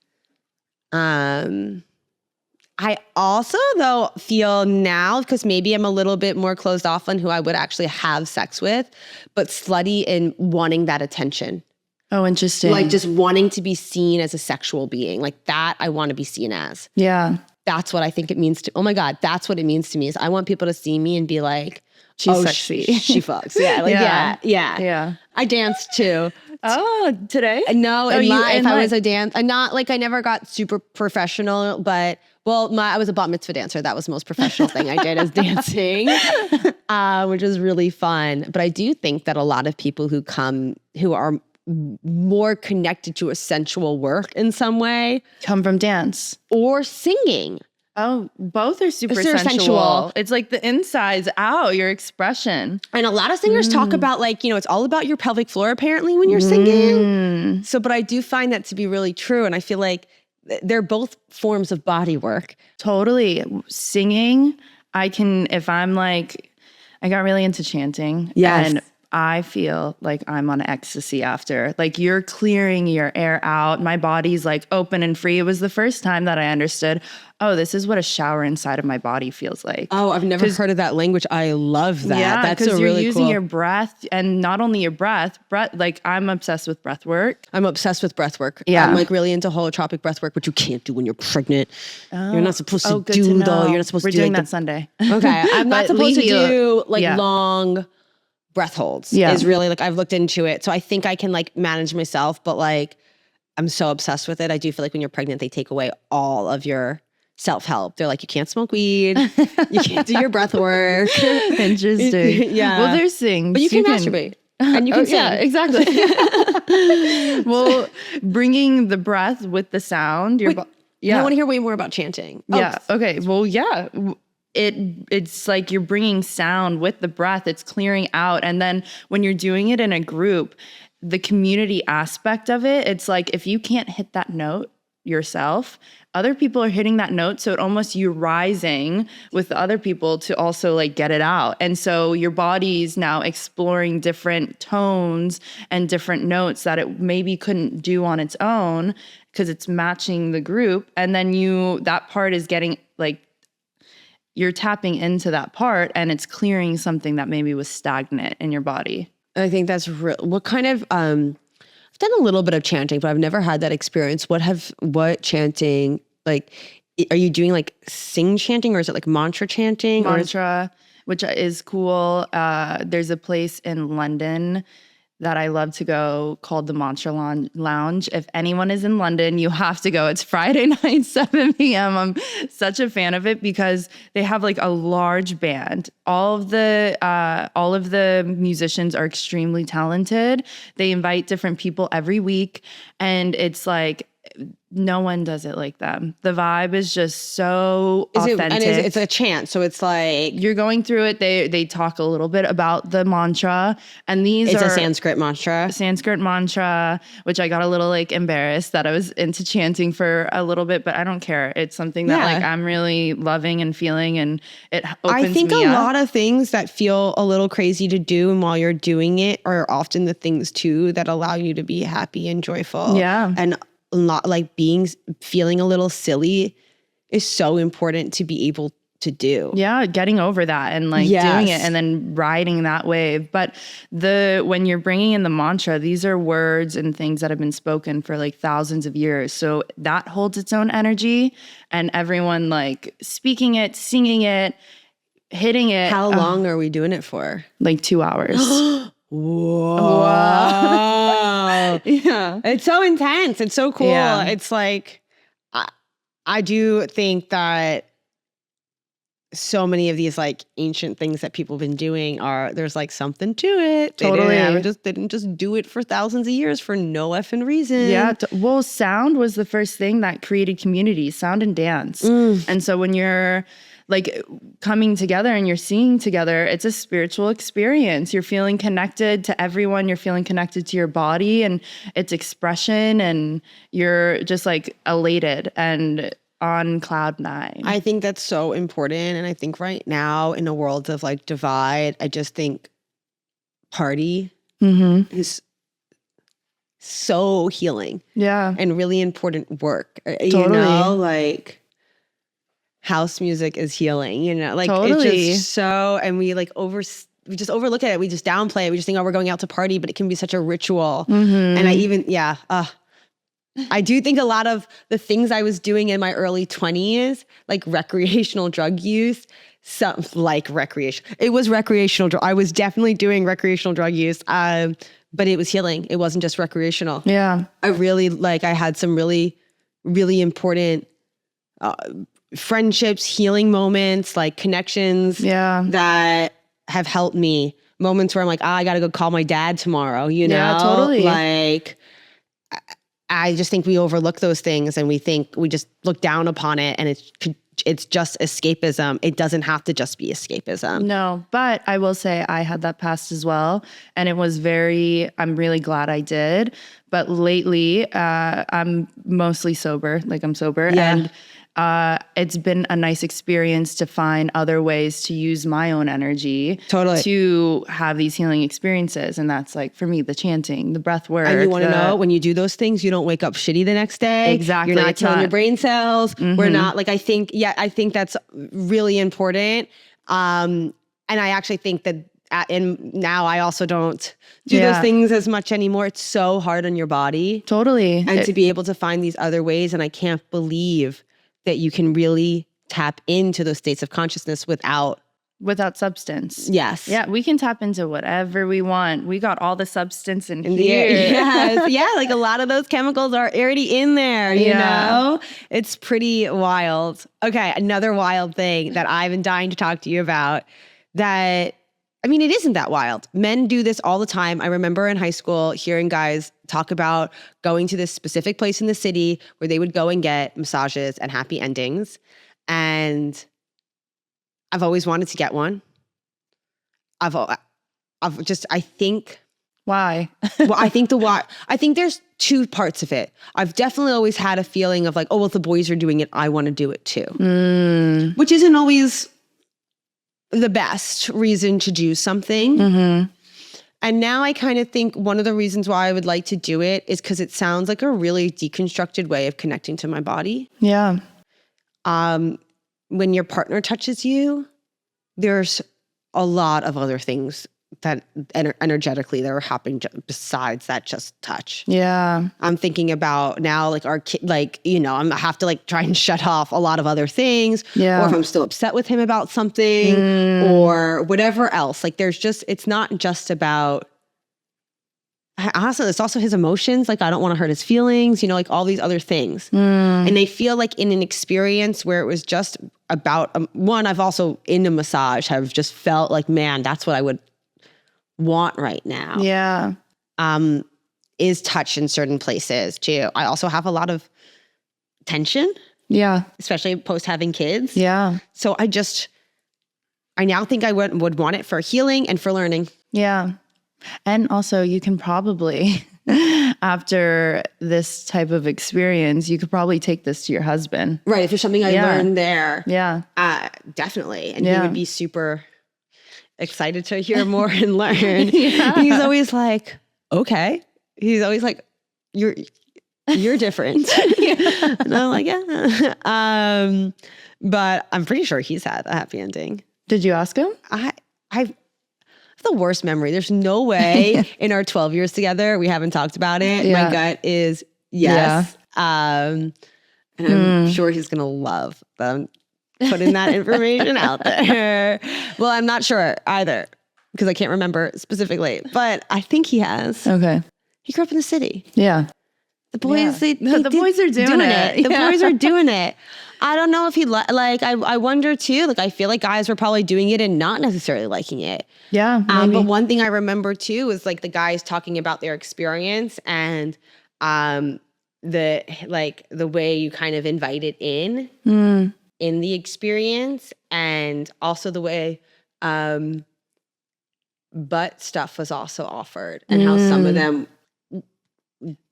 I also, though, feel now, because maybe I'm a little bit more closed off on who I would actually have sex with, but slutty in wanting that attention. Oh, interesting. Like just wanting to be seen as a sexual being. Like that I want to be seen as. Yeah. That's what I think it means to, oh my God, that's what it means to me is I want people to see me and be like, she's sexy. She fucks. Yeah. Like, yeah. I danced too. Oh, today? No, in life I was a dance. Not like I never got super professional, but I was a bat mitzvah dancer. That was the most professional thing I did is dancing, which was really fun. But I do think that a lot of people who are more connected to a sensual work in some way come from dance or singing. Oh, both are super sensual. It's like the insides out, your expression. And a lot of singers talk about like, it's all about your pelvic floor apparently when you're singing. So, but I do find that to be really true. And I feel like they're both forms of body work. Totally. Singing, if I'm like, I got really into chanting. Yes. And I feel like I'm on ecstasy after. Like you're clearing your air out. My body's like open and free. It was the first time that I understood, oh, this is what a shower inside of my body feels like. Oh, I've never heard of that language. I love that. Yeah, that's so really you're using cool. your breath, and not only your breath, like I'm obsessed with breath work. I'm obsessed with breath work. Yeah. I'm like really into holotropic breath work, which you can't do when you're pregnant. You're not supposed to good do to know. though. You're not supposed We're to do doing like that Sunday. Okay. I'm not supposed to do like Yeah. long breath holds. Yeah. Is really like I've looked into it. So I think I can like manage myself, but like I'm so obsessed with it. I do feel like when you're pregnant, they take away all of your self-help. They're like, you can't smoke weed. You can't do your breath work. Interesting. Yeah. Well, there's things. But you can masturbate. And you can sing. Yeah, exactly. Well, bringing the breath with the sound. I want to hear way more about chanting. Yeah. Okay. Well, yeah. It's like you're bringing sound with the breath. It's clearing out. And then when you're doing it in a group, the community aspect of it, it's like if you can't hit that note yourself, other people are hitting that note. So it almost you're rising with the other people to also like get it out. And so your body's now exploring different tones and different notes that it maybe couldn't do on its own because it's matching the group. And then that part is getting like, you're tapping into that part and it's clearing something that maybe was stagnant in your body. I think that's real. What kind of, I've done a little bit of chanting, but I've never had that experience. What chanting, like, are you doing like sing chanting or is it like mantra chanting? Mantra, which is cool. There's a place in London that I love to go called the Mantra Lounge. If anyone is in London, you have to go. It's Friday night, 7 p.m. I'm such a fan of it because they have like a large band. All of the musicians are extremely talented. They invite different people every week, and it's like no one does it like them. The vibe is just so authentic. It's a chant, so it's like you're going through it. They talk a little bit about the mantra, and it's a Sanskrit mantra, which I got a little like embarrassed that I was into chanting for a little bit, but I don't care. It's something that like I'm really loving and feeling, and it opens I think me a up. lot of things that feel a little crazy to do, and while you're doing it, are often the things too that allow you to be happy and joyful. Yeah, and not like feeling a little silly is so important to be able to do. Yeah, getting over that and like doing it and then riding that wave. But when you're bringing in the mantra, these are words and things that have been spoken for like thousands of years. So that holds its own energy, and everyone like speaking it, singing it, hitting it. How long are we doing it for? Like 2 hours. Whoa. Yeah. It's so intense. It's so cool. Yeah. It's like, I do think that so many of these like ancient things that people have been doing there's like something to it. Totally. They didn't just do it for thousands of years for no effing reason. Yeah. Well, sound was the first thing that created community, sound and dance. And so when you're like coming together and you're singing together, it's a spiritual experience. You're feeling connected to everyone. You're feeling connected to your body and its expression, and you're just like elated and on cloud nine. I think that's so important. And I think right now in a world of like divide, I just think party is so healing. Yeah. And really important work. Totally. You know, like house music is healing, you know, like Totally. it's just so, and we just overlook it. We just downplay it. We just think, oh, we're going out to party, but it can be such a ritual. And I do think a lot of the things I was doing in my early 20s, like recreational drug use, it was recreational. I was definitely doing recreational drug use, but it was healing. It wasn't just recreational. Yeah. I had some really, really important friendships, healing moments, like connections that have helped me. Moments where I'm like, I got to go call my dad tomorrow, you know? Yeah, totally. Like, I just think we overlook those things and we just look down upon it, and it's just escapism. It doesn't have to just be escapism. No, but I will say I had that past as well. And it was I'm really glad I did. But lately, I'm mostly sober. Like I'm sober. Yeah. And it's been a nice experience to find other ways to use my own energy to have these healing experiences. And that's like, for me, the chanting, the breath work. And you want to know, when you do those things, you don't wake up shitty the next day. Exactly. You're not killing your brain cells. We're not like, I think that's really important. And I actually think that and now I also don't do those things as much anymore. It's so hard on your body. Totally. And to be able to find these other ways. And I can't believe that you can really tap into those states of consciousness without substance. Yes. Yeah, we can tap into whatever we want. We got all the substance in here. Yes. Yeah, like a lot of those chemicals are already in there, you know? It's pretty wild. Okay, another wild thing that I've been dying to talk to you about it isn't that wild. Men do this all the time. I remember in high school hearing guys talk about going to this specific place in the city where they would go and get massages and happy endings. And I've always wanted to get one. I think. Why? Well, I think there's two parts of it. I've definitely always had a feeling of like, oh, well, if the boys are doing it, I want to do it too. Which isn't always the best reason to do something. And now I kind of think one of the reasons why I would like to do it is because it sounds like a really deconstructed way of connecting to my body. Yeah. When your partner touches you, there's a lot of other things that energetically that are happening besides that just touch. Yeah. I'm thinking about now, like our kid, like, you know, I have to like try and shut off a lot of other things. Yeah. Or if I'm still upset with him about something or whatever else. Like it's not just about, honestly, it's also his emotions. Like I don't want to hurt his feelings, you know, like all these other things. And I feel like in an experience where it was just about, one, I've also in a massage have just felt like, man, that's what I would want right now. Yeah. Is touch in certain places too. I also have a lot of tension. Yeah. Especially post having kids. Yeah. So I now think I would want it for healing and for learning. Yeah. And also you can probably, after this type of experience, you could probably take this to your husband. Right. If there's something I learned there. Yeah. Definitely. And he would be super excited to hear more and learn. Yeah. He's always like, okay. He's always like, you're different. And I'm like, yeah. But I'm pretty sure he's had a happy ending. Did you ask him? I've the worst memory. There's no way in our 12 years together we haven't talked about it. Yeah. My gut is yes. And I'm sure he's gonna love them putting that information out there. Well, I'm not sure either because I can't remember specifically, but I think he has. Okay. He grew up in the city. Yeah. The boys, the boys are doing it. The boys are doing it. I don't know if he I wonder too. Like I feel like guys were probably doing it and not necessarily liking it. Yeah. But one thing I remember too is like the guys talking about their experience and the way you kind of invited in the experience, and also the way butt stuff was also offered, and how some of them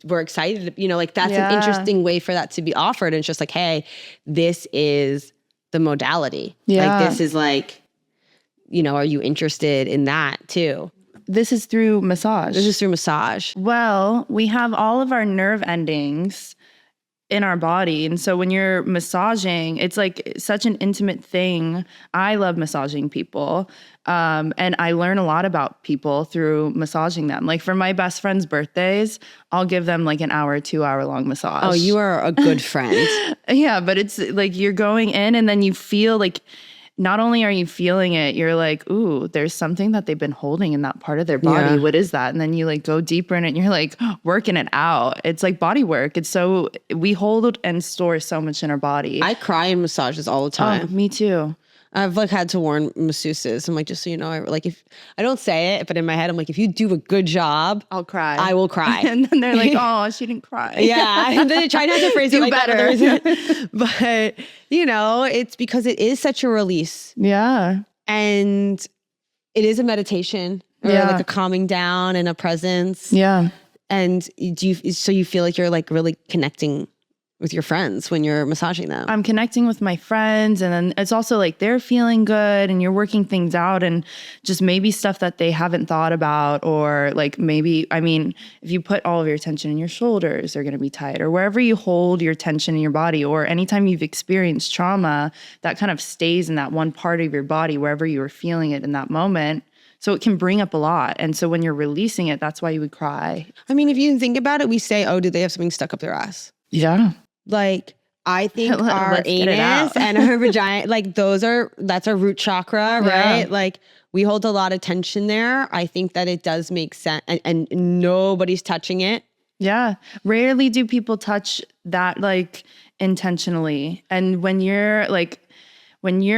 were excited, like that's an interesting way for that to be offered. And it's just like, hey, this is the modality. Yeah. Like this is like, are you interested in that too? This is through massage. This is through massage. Well, we have all of our nerve endings in our body. And so when you're massaging, it's like such an intimate thing. I love massaging people. And I learn a lot about people through massaging them. Like for my best friends' birthdays, I'll give them like an hour, 2 hour long massage. Oh, you are a good friend. Yeah, but it's like you're going in and then you feel like, not only are you feeling it, you're like, ooh, there's something that they've been holding in that part of their body. Yeah. What is that? And then you like go deeper in it and you're like working it out. It's like body work. We hold and store so much in our body. I cry in massages all the time. Oh, me too. I've like had to warn masseuses. I'm like, just so you know, if I don't say it, but in my head, I'm like, if you do a good job, I'll cry. I will cry. And then they're like, oh, she didn't cry. Yeah. And then try not to phrase it like better. That. But, it's because it is such a release. Yeah. And it is a meditation or like a calming down and a presence. Yeah. And so you feel like you're like really connecting with your friends when you're massaging them. I'm connecting with my friends, and then it's also like they're feeling good and you're working things out, and just maybe stuff that they haven't thought about, or like maybe, if you put all of your tension in your shoulders, they're going to be tight, or wherever you hold your tension in your body, or anytime you've experienced trauma, that kind of stays in that one part of your body, wherever you were feeling it in that moment. So it can bring up a lot. And so when you're releasing it, that's why you would cry. If you think about it, we say, oh, do they have something stuck up their ass? Yeah. Like, I think our anus and our vagina, like that's our root chakra, right? Yeah. Like we hold a lot of tension there. I think that it does make sense, and nobody's touching it. Yeah. Rarely do people touch that like intentionally. And when you're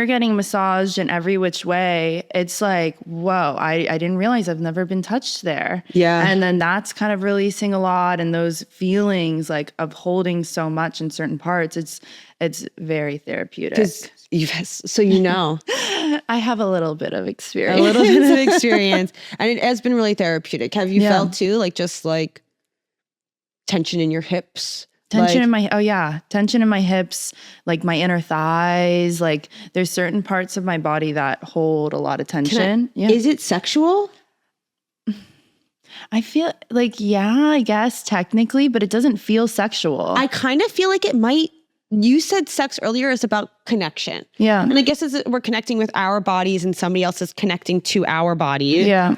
getting massaged in every which way, it's like, whoa, I didn't realize I've never been touched there. Yeah. And then that's kind of releasing a lot, and those feelings like of holding so much in certain parts, it's very therapeutic. So I have a little bit of experience. A little bit of experience. And it has been really therapeutic. Have you felt too, like just like tension in your hips? Tension in my hips, like my inner thighs. Like there's certain parts of my body that hold a lot of tension. Is it sexual? I feel like, I guess technically, but it doesn't feel sexual. I kind of feel like it might. You said sex earlier is about connection. Yeah. And I guess we're connecting with our bodies and somebody else is connecting to our body. Yeah.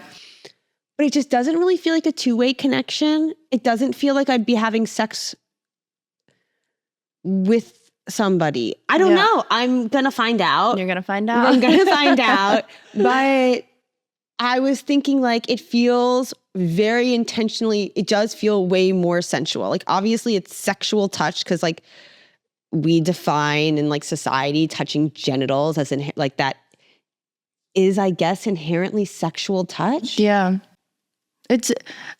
But it just doesn't really feel like a two-way connection. It doesn't feel like I'd be having sex with somebody. I don't know. I'm going to find out. You're going to find out. I'm going to find out. But I was thinking like it feels very intentionally, it does feel way more sensual. Like obviously it's sexual touch because like we define in like society touching genitals as in like that is, I guess, inherently sexual touch. Yeah.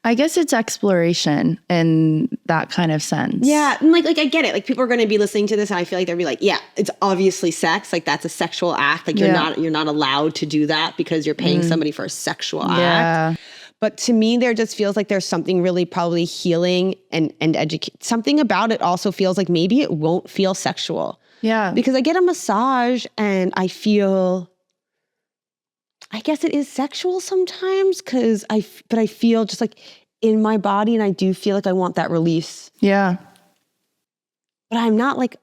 I guess it's exploration in that kind of sense. Yeah. And like I get it. Like people are going to be listening to this and I feel like they'll be like, yeah, it's obviously sex. Like that's a sexual act. Like you're not allowed to do that because you're paying somebody for a sexual act. But to me, there just feels like there's something really probably healing and something about it also feels like maybe it won't feel sexual. Yeah. Because I get a massage and I guess it is sexual sometimes but I feel just like in my body and I do feel like I want that release. Yeah. But I'm not like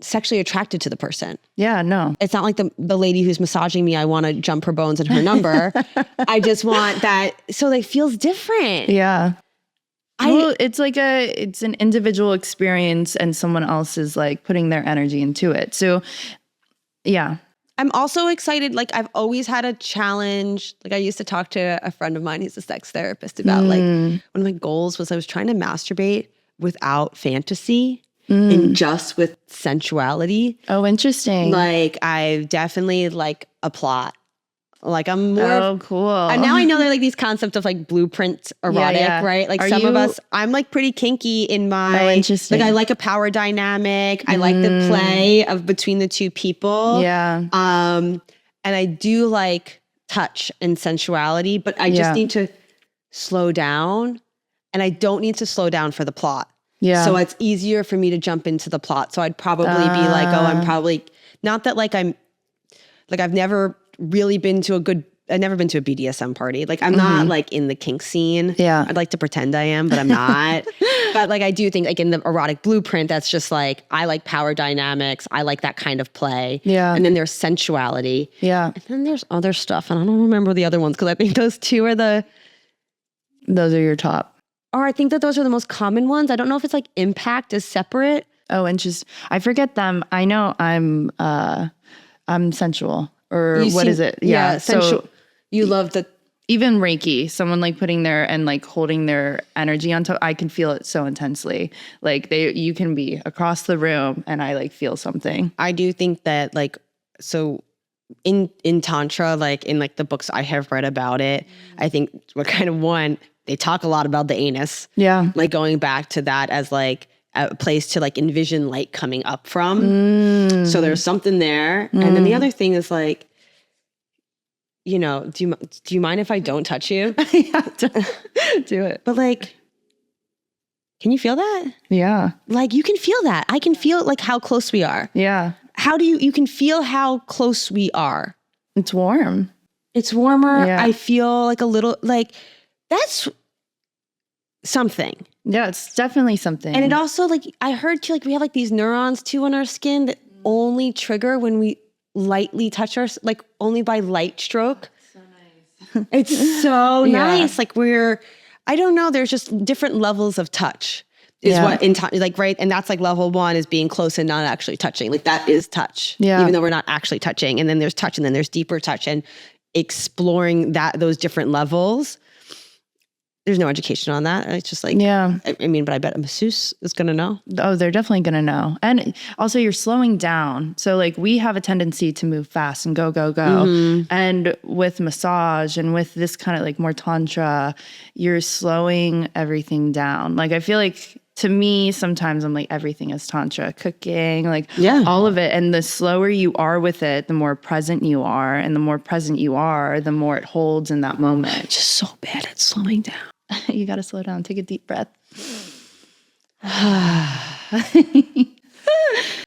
sexually attracted to the person. Yeah, no. It's not like the lady who's massaging me, I want to jump her bones and her number. I just want that. So it feels different. Yeah. Well, it's like it's an individual experience and someone else is like putting their energy into it. So yeah. I'm also excited. Like I've always had a challenge. Like I used to talk to a friend of mine who's a sex therapist about like one of my goals was I was trying to masturbate without fantasy and just with sensuality. Oh, interesting. Like I definitely like a plot. Like I'm more. Oh, cool. And now I know they're like these concepts of like blueprint erotic, right? Like some of us, I'm like pretty kinky in my. Oh, interesting. Like I like a power dynamic. I like the play of between the two people. Yeah. And I do like touch and sensuality, but I just need to slow down, and I don't need to slow down for the plot. Yeah. So it's easier for me to jump into the plot. So I'd probably be like, oh, I'm probably not that like I'm like I've never really been to I've never been to a BDSM party. Like I'm not like in the kink scene. Yeah. I'd like to pretend I am, but I'm not. But like I do think like in the erotic blueprint, that's just like, I like power dynamics. I like that kind of play. Yeah. And then there's sensuality. Yeah. And then there's other stuff. And I don't remember the other ones because I think those two are those are your top. Or I think that those are the most common ones. I don't know if it's like impact is separate. Oh, interesting. I forget them. I know I'm sensual. Or what is it? Yeah. So you love the even Reiki, someone like putting their and like holding their energy on top. I can feel it so intensely. Like you can be across the room and I like feel something. I do think that like, so in Tantra, like in like the books I have read about it, I think what kind of one, they talk a lot about the anus. Yeah. Like going back to that as like a place to like envision light coming up from. So there's something there. And then the other thing is like, you know, do you mind if I don't touch you? Yeah, do it. But like, can you feel that? Yeah. Like you can feel that. I can feel like how close we are. Yeah. How do you can feel how close we are. It's warm. It's warmer. Yeah. I feel like a little like that's something. Yeah, it's definitely something. And it also like, I heard too, like we have like these neurons too on our skin that only trigger when we lightly touch our, like only by light stroke. So nice. It's so nice. Like I don't know, there's just different levels of touch is what in time, like, right. And that's like level one is being close and not actually touching. Like that is touch, even though we're not actually touching. And then there's touch and then there's deeper touch, and exploring those different levels. There's no education on that. It's just like, I mean, but I bet a masseuse is going to know. Oh, they're definitely going to know. And also you're slowing down. So like we have a tendency to move fast and go. And with massage and with this kind of like more tantra, you're slowing everything down. Like I feel like to me, sometimes I'm like, everything is tantra, cooking, like all of it. And the slower you are with it, the more present you are. And the more present you are, the more it holds in that moment. I'm just so bad at slowing down. You got to slow down. Take a deep breath.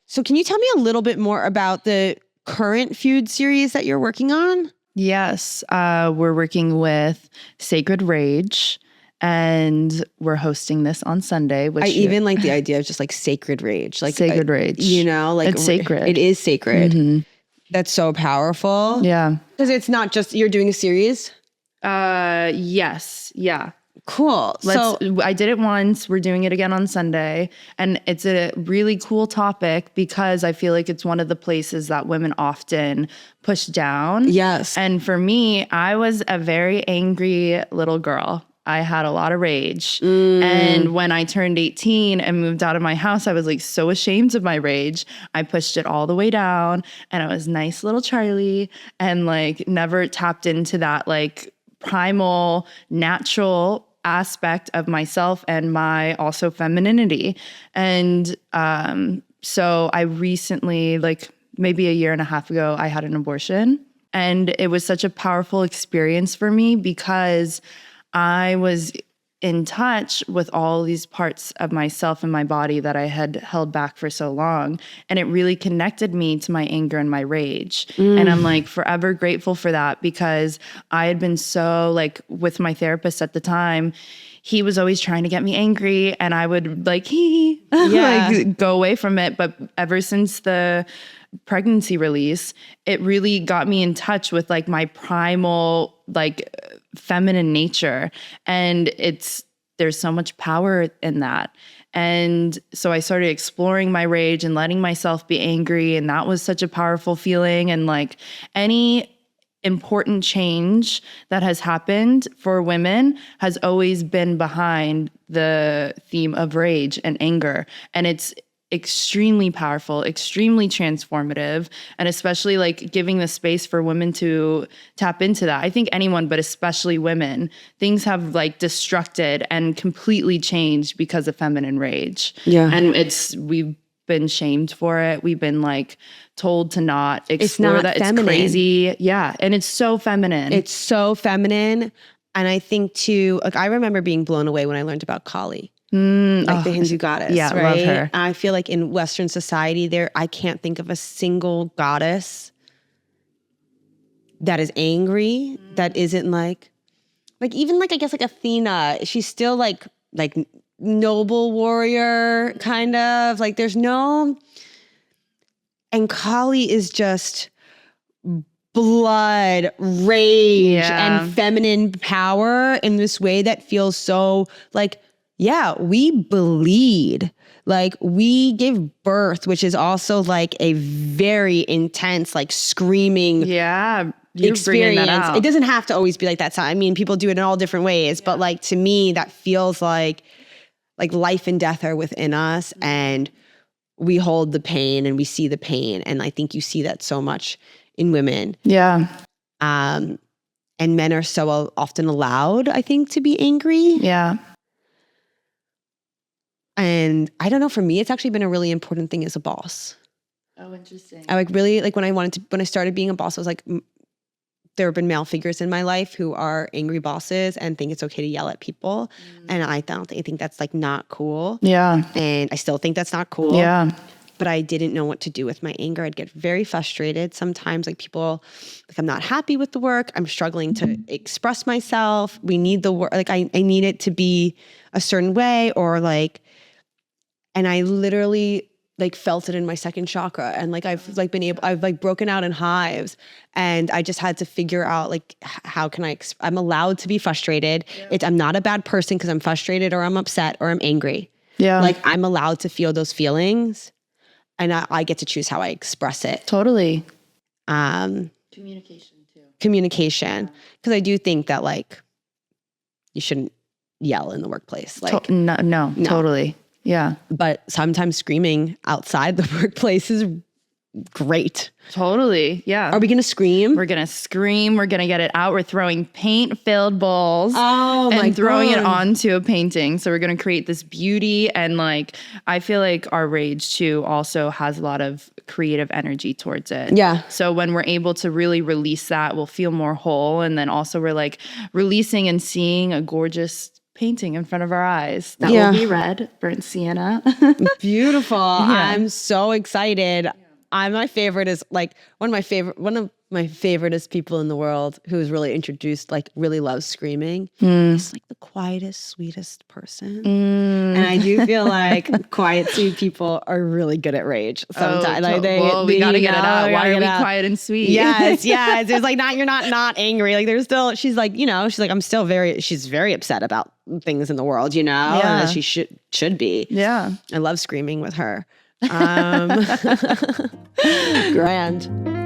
So can you tell me a little bit more about the current Fude series that you're working on? Yes. We're working with Sacred Rage, and we're hosting this on Sunday. Which I even like the idea of just like sacred rage. Like Sacred Rage. You know, like it's sacred. It is sacred. That's so powerful. Yeah. Because it's not just, you're doing a series? Yes. Yeah. Cool. I did it once. We're doing it again on Sunday. And it's a really cool topic because I feel like it's one of the places that women often push down. Yes. And for me, I was a very angry little girl. I had a lot of rage. And when I turned 18 and moved out of my house, I was like so ashamed of my rage. I pushed it all the way down, and I was nice little Charlie, and like never tapped into that like primal, natural aspect of myself and my also femininity. And so I recently, like maybe a year and a half ago, I had an abortion. And it was such a powerful experience for me because I was in touch with all these parts of myself and my body that I had held back for so long. And it really connected me to my anger and my rage. And I'm like forever grateful for that, because I had been so like, with my therapist at the time, he was always trying to get me angry, and I would like, like go away from it. But ever since the pregnancy release, it really got me in touch with like my primal, like feminine nature. And there's so much power in that. And so I started exploring my rage and letting myself be angry. And that was such a powerful feeling. And like any important change that has happened for women has always been behind the theme of rage and anger. And it's extremely powerful, extremely transformative, and especially like giving the space for women to tap into that. I think anyone, but especially women, things have like destructed and completely changed because of feminine rage. Yeah. And we've been shamed for it. We've been like told to not explore that. It's crazy. Yeah. And it's so feminine. It's so feminine. And I think too, like I remember being blown away when I learned about Kali. Like the Hindu goddess, yeah, right? love her. I feel like in Western society I can't think of a single goddess that is angry, that isn't like even like, I guess like Athena, she's still like noble warrior kind of, like there's no, and Kali is just blood, rage, and feminine power in this way that feels so like, yeah, we bleed. Like we give birth, which is also like a very intense, like screaming experience. It doesn't have to always be like that. I mean, people do it in all different ways, but like to me, that feels like life and death are within us, and we hold the pain and we see the pain. And I think you see that so much in women. Yeah. And men are so often allowed, I think, to be angry. Yeah. And I don't know, for me, it's actually been a really important thing as a boss. Oh, interesting. I like really, like when I started being a boss, I was like, there have been male figures in my life who are angry bosses and think it's okay to yell at people. And I think that's like not cool. Yeah. And I still think that's not cool. Yeah. But I didn't know what to do with my anger. I'd get very frustrated. Sometimes like people, like I'm not happy with the work. I'm struggling to express myself. We need the work. Like I need it to be a certain way, or like, and I literally like felt it in my second chakra. And like, I've like broken out in hives, and I just had to figure out like, how can I'm allowed to be frustrated. Yeah. I'm not a bad person because I'm frustrated or I'm upset or I'm angry. Yeah. Like I'm allowed to feel those feelings, and I get to choose how I express it. Totally. Communication too. Communication. Because I do think that like, you shouldn't yell in the workplace. Like no, totally. Yeah. But sometimes screaming outside the workplace is great. Totally. Yeah. Are we going to scream? We're going to scream. We're going to get it out. We're throwing paint-filled bowls and throwing it onto a painting. So we're going to create this beauty. And like, I feel like our rage too also has a lot of creative energy towards it. Yeah. So when we're able to really release that, we'll feel more whole. And then also we're like releasing and seeing a gorgeous painting in front of our eyes that will be red, burnt sienna. Beautiful. Yeah. I'm so excited. Yeah. My favorite is like one of my favoriteest people in the world who's really introduced, like really loves screaming. He's like the quietest, sweetest person. And I do feel like quiet, sweet people are really good at rage. Sometimes we gotta get it out. Why are we quiet and sweet? Yes. There's like you're not angry. Like there's still, she's like, I'm still she's very upset about things in the world, and she should be. Yeah. I love screaming with her. Grand.